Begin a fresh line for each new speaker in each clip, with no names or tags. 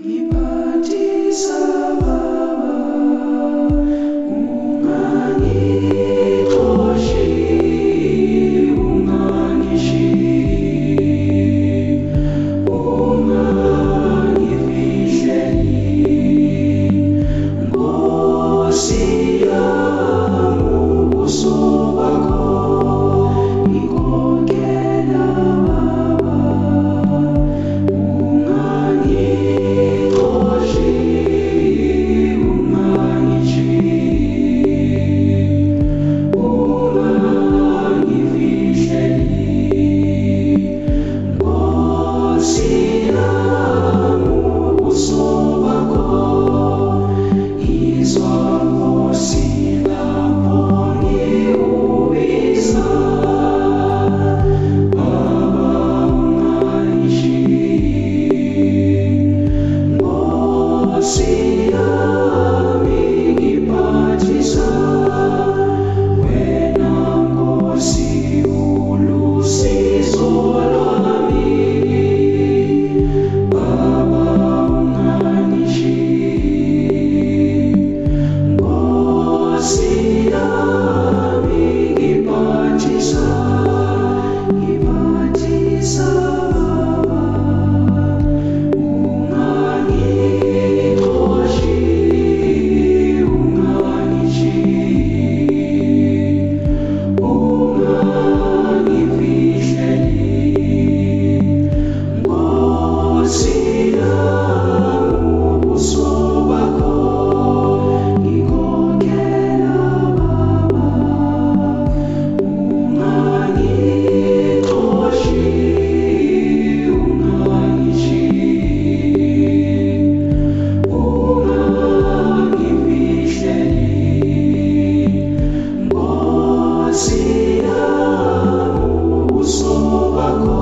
Ngiphathisa Baba, ungangixoshi, ungangishiyi, ungangifihleli. Nkosi yami, ubuso bakho ngikhokhela Baba, ungangixoshi, ungangishiyi, ungangifihleli. Nkosi yami, ubuso bakho izwa Nkosi lapho ngiwubisa. Baba, ungangishiyi. Nkosi yami, ngiphathisa wena. Nkosi, ulusizo lwami. Baba, ungangishiyi. Nkosi yami, ngiphathisa Baba, ungangixoshi, ungangishiyi, ungangifihleli. Nkosi yami, ubuso bakho ngikhokhela Baba, ungangixoshi, ungangishiyi, ungangifihleli. Nkosi yami, ubuso bakho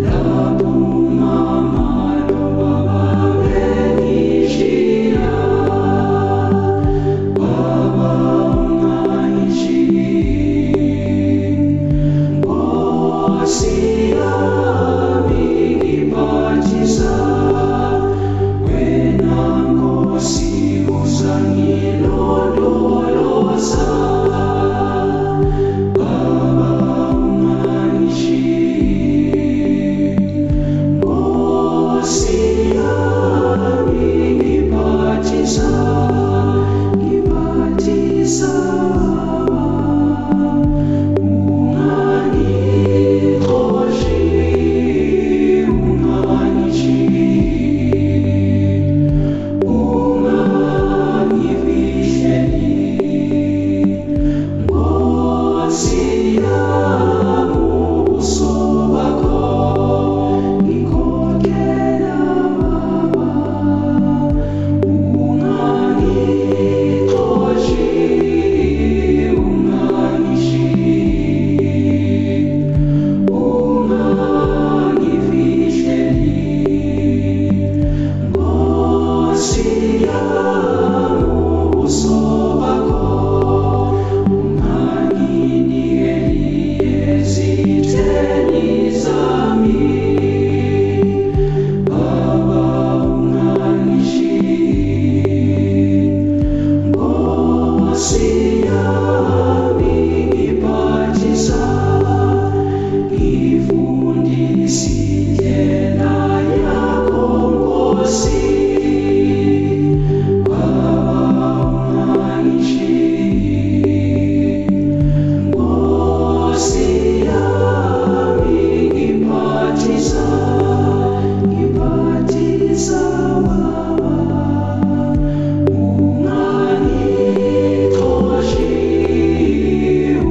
lapho umama nobaba bengishiya. Baba, ungangishiyi. Nkosi yami, ngiphathisa wena. Nkosi, uzangilondoloza. Baba, ungangishiyi. Nkosi yami, ngiphathisa Baba, ungangixoshi, ungangishiyi, ungangifihleli. Nkosi yami, ubuso bakho ngikhokhela Baba, ungangixoshi, ungangishiyi, ungangifihleli. Nkosi yami, ubuso bakho unganginikeli ezitheni zami. Baba, ungangishiyi. Nkosi yami, ngiphathisa ngifundisa indlela yakho Nkosi. Baba, ungangishiyi. Nkosi yami, ngiphathisa Baba, ungangixoshi,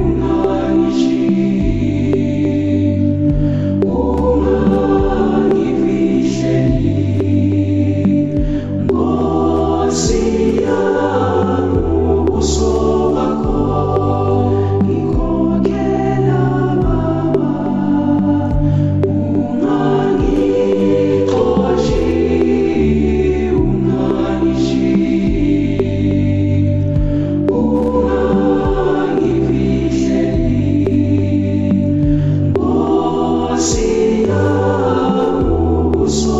ungangishiyi, ungangifihleli. Nkosi yami, ubuso bakho ngikhokhela Baba, ungangixoshi, ungangishiyi, ungangifihleli. Nkosi yami, ubuso